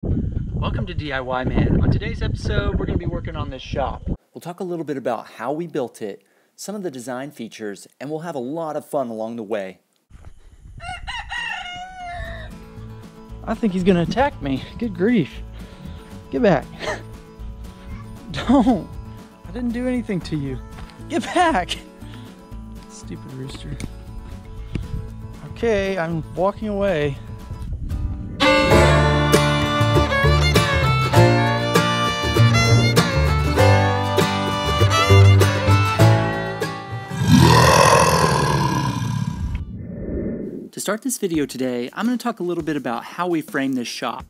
Welcome to DIY Man. On today's episode, we're going to be working on this shop. We'll talk a little bit about how we built it, some of the design features, and we'll have a lot of fun along the way. I think he's going to attack me. Good grief. Get back. Don't. I didn't do anything to you. Get back. Stupid rooster. Okay, I'm walking away. To start this video today, I'm going to talk a little bit about how we frame this shop.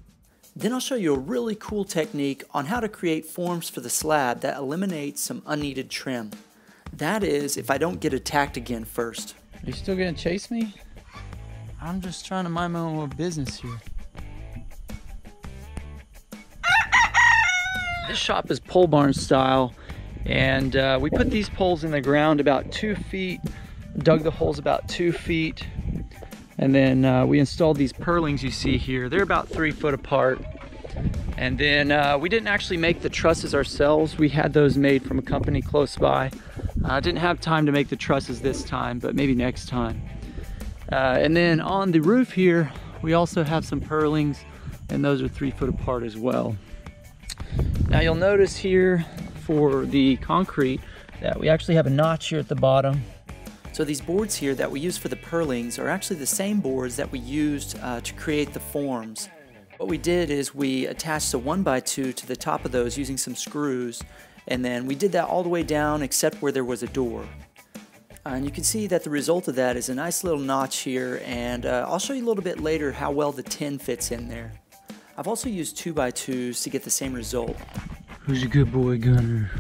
Then I'll show you a really cool technique on how to create forms for the slab that eliminates some unneeded trim. That is, if I don't get attacked again first. Are you still going to chase me? I'm just trying to mind my own little business here. This shop is pole barn style, and we put these poles in the ground about 2 feet, dug the holes about 2 feet, and then we installed these purlings you see here. They're about 3 foot apart. And then we didn't actually make the trusses ourselves. We had those made from a company close by. Didn't have time to make the trusses this time, but maybe next time. And then on the roof here, we also have some purlings, and those are 3 foot apart as well. Now you'll notice here for the concrete that we actually have a notch here at the bottom. So these boards here that we use for the purlings are actually the same boards that we used to create the forms. What we did is we attached a 1x2 to the top of those using some screws, and then we did that all the way down except where there was a door. And you can see that the result of that is a nice little notch here, and I'll show you a little bit later how well the tin fits in there. I've also used 2x2s to get the same result. Who's a good boy, Gunner?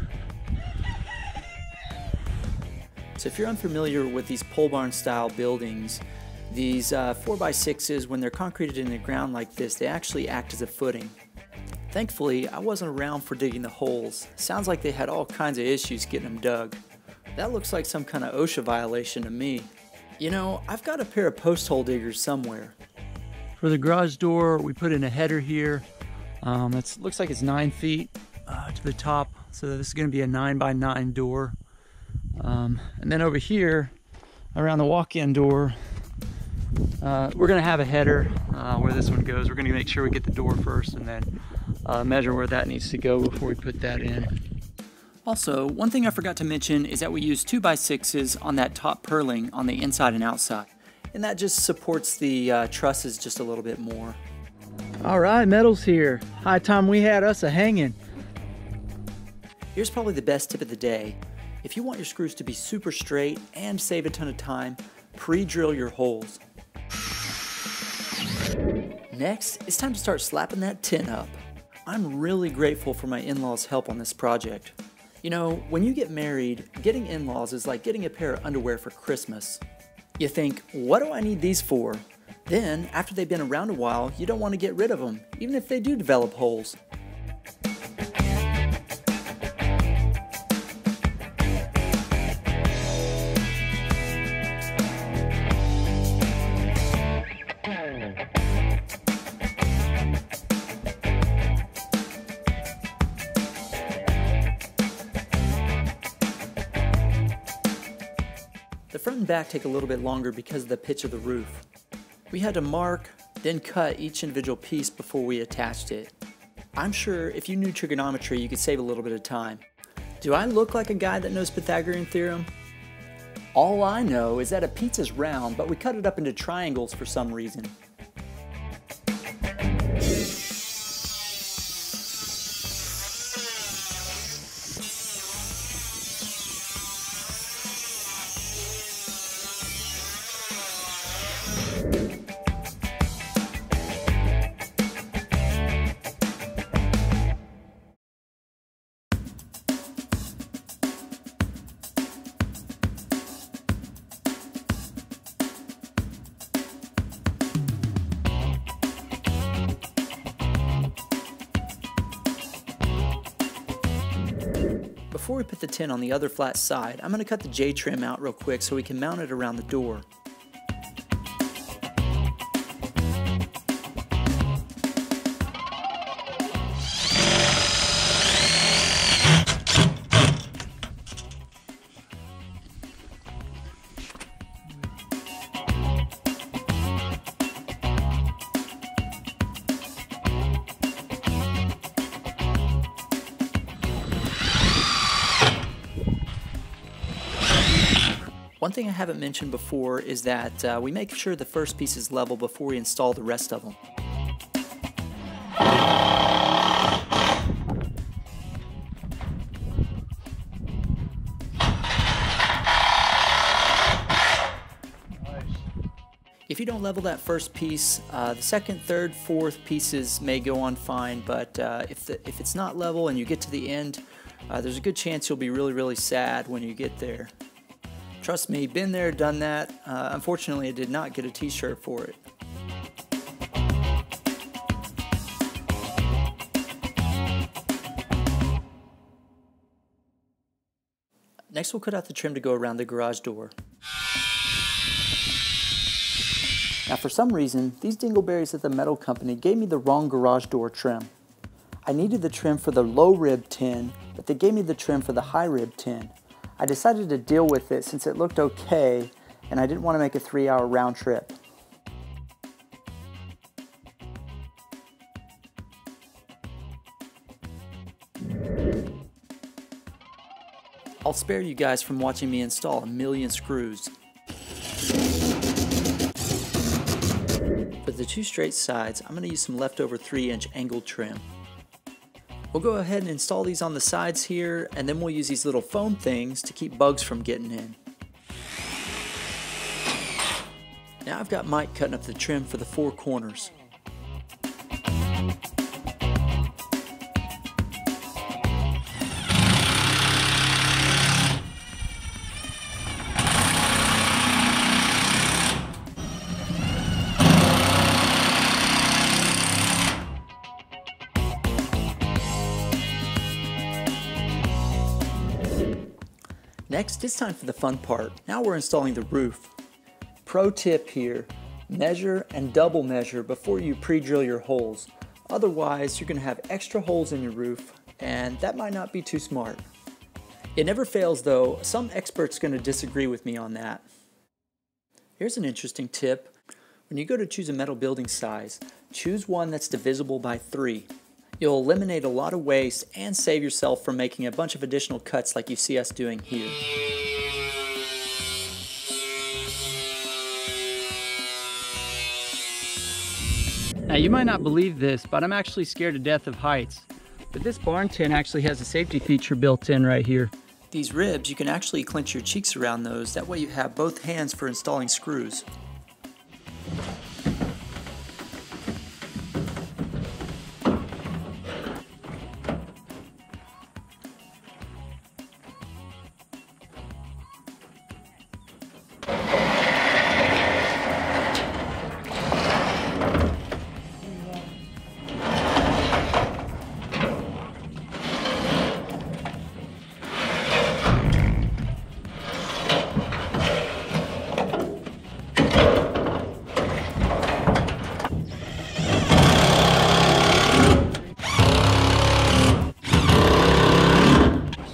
So if you're unfamiliar with these pole barn style buildings, these 4x6s, when they're concreted in the ground like this, they actually act as a footing. Thankfully, I wasn't around for digging the holes. Sounds like they had all kinds of issues getting them dug. That looks like some kind of OSHA violation to me. You know, I've got a pair of post hole diggers somewhere. For the garage door, we put in a header here. It looks like it's 9 feet to the top, so this is going to be a 9x9 door. And then over here, around the walk-in door, we're going to have a header where this one goes. We're going to make sure we get the door first and then measure where that needs to go before we put that in. Also, one thing I forgot to mention is that we use 2x6s on that top purling on the inside and outside. And that just supports the trusses just a little bit more. All right, metal's here. High time we had us a hanging. Here's probably the best tip of the day. If you want your screws to be super straight and save a ton of time, pre-drill your holes. Next, it's time to start slapping that tin up. I'm really grateful for my in-laws' help on this project. You know, when you get married, getting in-laws is like getting a pair of underwear for Christmas. You think, what do I need these for? Then, after they've been around a while, you don't want to get rid of them, even if they do develop holes. The front and back take a little bit longer because of the pitch of the roof. We had to mark, then cut each individual piece before we attached it. I'm sure if you knew trigonometry, you could save a little bit of time. Do I look like a guy that knows Pythagorean theorem? All I know is that a pizza's round, but we cut it up into triangles for some reason. Before we put the tin on the other flat side, I'm going to cut the J-trim out real quick so we can mount it around the door. One thing I haven't mentioned before is that we make sure the first piece is level before we install the rest of them. If you don't level that first piece, the second, third, fourth pieces may go on fine, but if it's not level and you get to the end, there's a good chance you'll be really sad when you get there. Trust me, been there, done that. Unfortunately, I did not get a t-shirt for it. Next, we'll cut out the trim to go around the garage door. Now, for some reason, these dingleberries at the metal company gave me the wrong garage door trim. I needed the trim for the low rib tin, but they gave me the trim for the high rib tin. I decided to deal with it since it looked okay, and I didn't want to make a 3-hour round trip. I'll spare you guys from watching me install a million screws. For the two straight sides, I'm going to use some leftover 3-inch angled trim. We'll go ahead and install these on the sides here, and then we'll use these little foam things to keep bugs from getting in. Now I've got Mike cutting up the trim for the 4 corners. Next, it's time for the fun part. Now we're installing the roof. Pro tip here, measure and double measure before you pre-drill your holes. Otherwise, you're going to have extra holes in your roof, and that might not be too smart. It never fails though, some expert's going to disagree with me on that. Here's an interesting tip. When you go to choose a metal building size, choose one that's divisible by 3. You'll eliminate a lot of waste and save yourself from making a bunch of additional cuts like you see us doing here. Now you might not believe this, but I'm actually scared to death of heights. But this barn tin actually has a safety feature built in right here. These ribs, you can actually clench your cheeks around those, that way you have both hands for installing screws.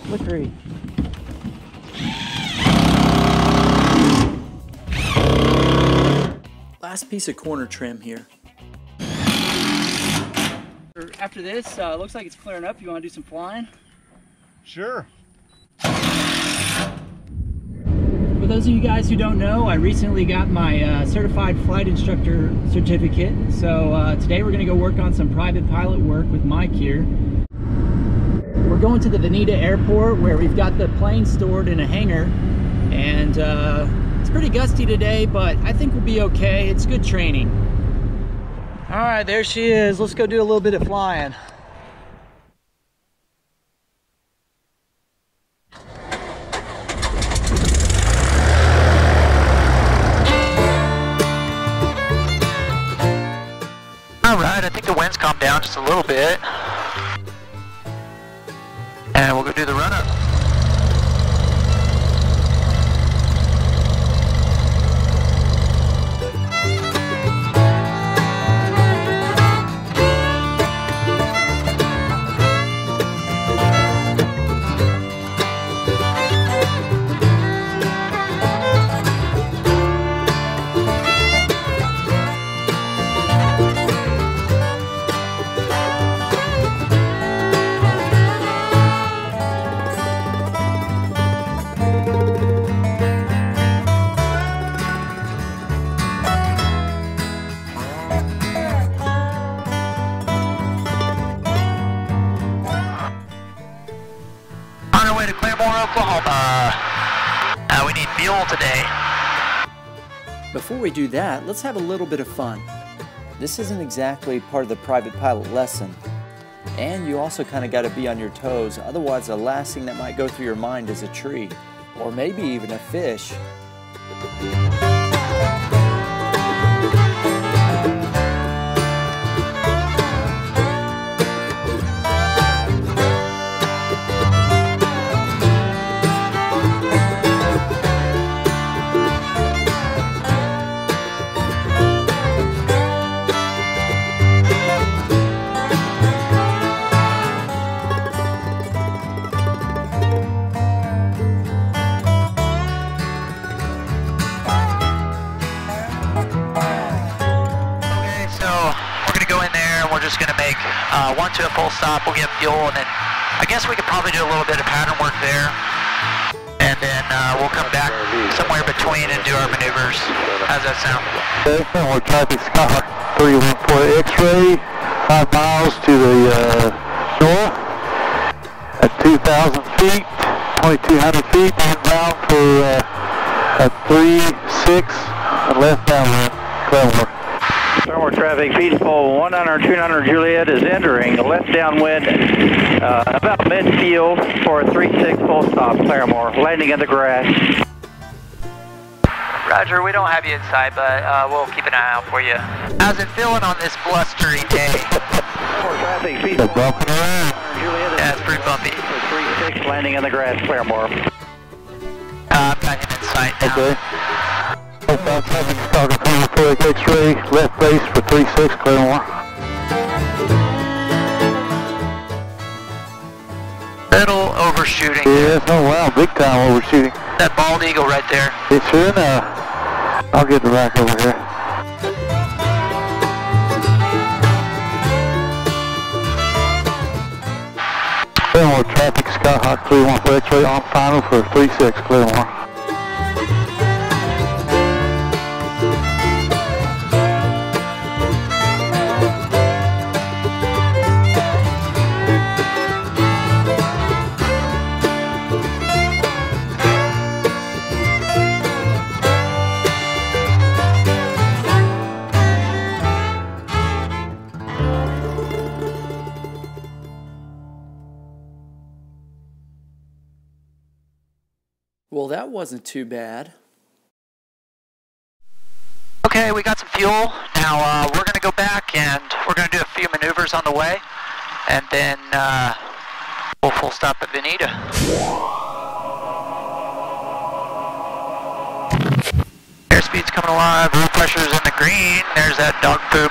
Slippery. Last piece of corner trim here. After this, looks like it's clearing up. You want to do some flying? Sure. For those of you guys who don't know, I recently got my certified flight instructor certificate. So today we're going to go work on some private pilot work with Mike here. We're going to the Veneta Airport where we've got the plane stored in a hangar, and it's pretty gusty today, but I think we'll be okay. It's good training. All right, there she is. Let's go do a little bit of flying. All right, I think the wind's calmed down just a little bit. And we'll go do the run-up. Oklahoma. We need fuel today. Before we do that, let's have a little bit of fun. This isn't exactly part of the private pilot lesson, and you also kind of got to be on your toes, otherwise the last thing that might go through your mind is a tree, or maybe even a fish. Just gonna make one to a full stop. We'll get fuel, and then I guess we could probably do a little bit of pattern work there, and then we'll come back somewhere between and do our maneuvers. How's that sound? Okay, we're traffic Skyhawk 314 X-ray, 5 miles to the shore at 2,000 feet, 2,200 feet, inbound for 3-6, left downwind, Claremore. Claremore traffic, feedful 100-200 Juliet is entering left downwind about midfield for a 3-6 full stop, Claremore, landing in the grass. Roger, we don't have you inside, but we'll keep an eye out for you. How's it feeling on this blustery day? Claremore traffic, feedful 100 Juliet is it's pretty bumpy. For 3-6 landing in the grass, Claremore. I've got him in sight now. Okay. Traffic Chicago 24 X-ray, left base for 3-6, Claremore. Little overshooting. Yes, oh wow, big time overshooting. That bald eagle right there. It's here now. I'll get the rack over here. Claremore traffic Skyhawk 314 X-ray on final for 3-6, Claremore. Well, that wasn't too bad. Okay, we got some fuel. Now we're going to go back and we're going to do a few maneuvers on the way. And then we'll full stop at Veneta. Airspeed's coming alive, room pressure's in the green. There's that dog poop.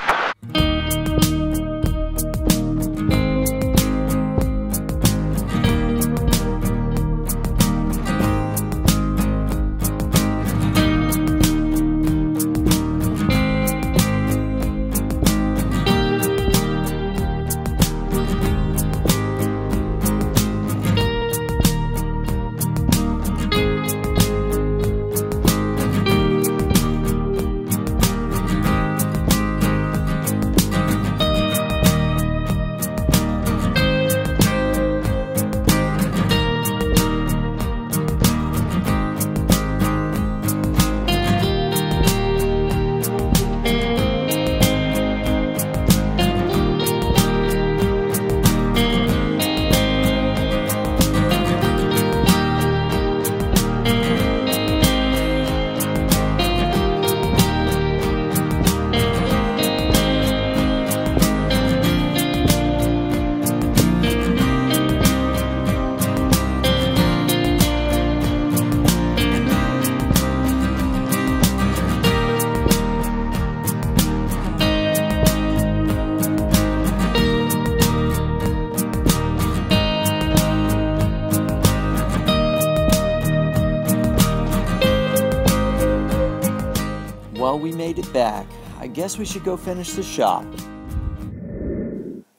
Well, we made it back. I guess we should go finish the shop.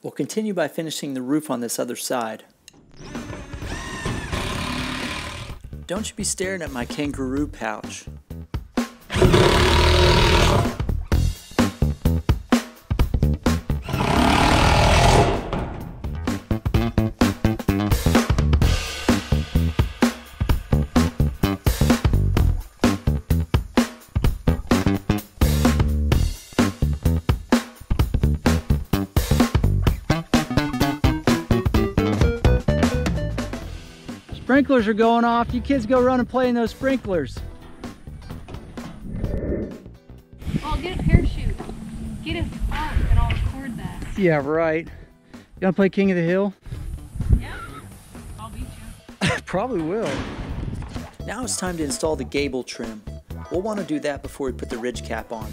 We'll continue by finishing the roof on this other side. Don't you be staring at my kangaroo pouch. Sprinklers are going off. You kids go run and play in those sprinklers. Oh, get a parachute. Get it out and I'll record that. Yeah, right. You wanna play King of the Hill? Yeah, I'll beat you. Probably will. Now it's time to install the gable trim. We'll want to do that before we put the ridge cap on.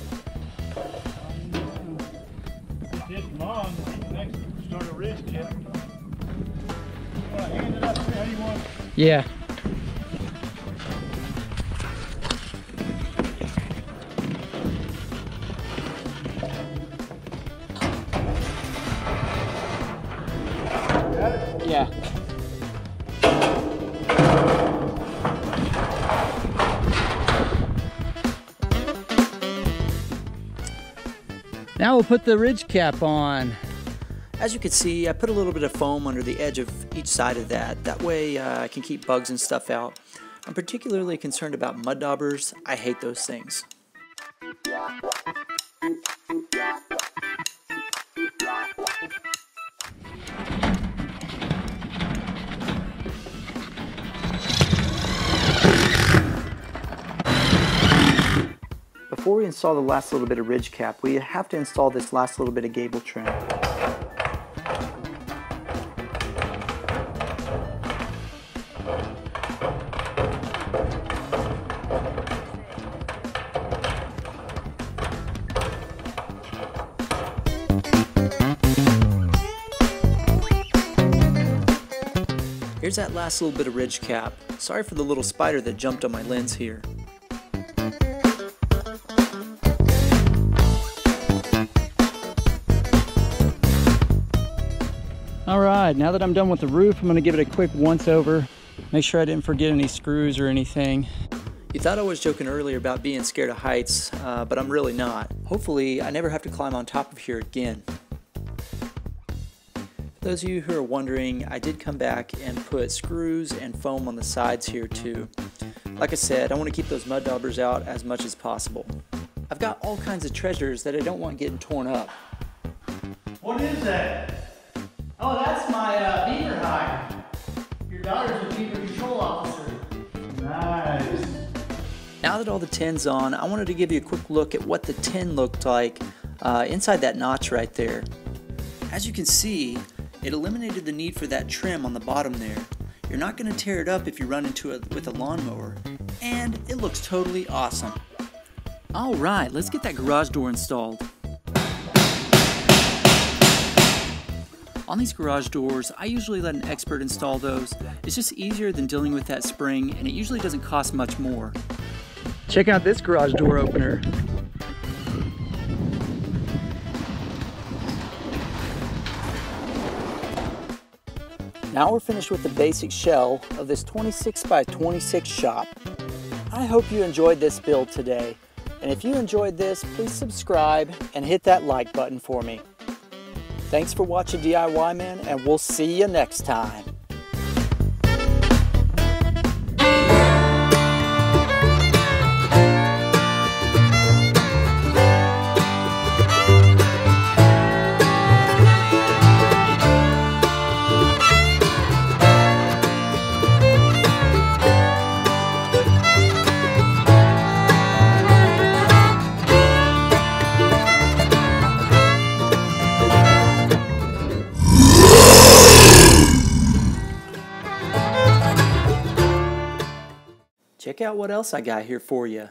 This long, next start a ridge cap. You want to hand it up here? How do you want? Yeah. Yeah. Now we'll put the ridge cap on. As you can see, I put a little bit of foam under the edge of each side of that. That way I can keep bugs and stuff out. I'm particularly concerned about mud daubers. I hate those things. Before we install the last little bit of ridge cap, we have to install this last little bit of gable trim. Here's that last little bit of ridge cap. Sorry for the little spider that jumped on my lens here. Alright, now that I'm done with the roof, I'm going to give it a quick once over. Make sure I didn't forget any screws or anything. You thought I was joking earlier about being scared of heights, but I'm really not. Hopefully, I never have to climb on top of here again. For those of you who are wondering, I did come back and put screws and foam on the sides here too. Like I said, I want to keep those mud daubers out as much as possible. I've got all kinds of treasures that I don't want getting torn up. What is that? Oh, that's my beaver hide. Your daughter's a beaver control officer. Nice. Now that all the tin's on, I wanted to give you a quick look at what the tin looked like inside that notch right there. As you can see, it eliminated the need for that trim on the bottom there. You're not going to tear it up if you run into it with a lawnmower. And it looks totally awesome. Alright, let's get that garage door installed. On these garage doors, I usually let an expert install those. It's just easier than dealing with that spring, and it usually doesn't cost much more. Check out this garage door opener. Now we're finished with the basic shell of this 26x26 shop. I hope you enjoyed this build today. And if you enjoyed this, please subscribe and hit that like button for me. Thanks for watching DIY Man, and we'll see you next time. Check out what else I got here for you.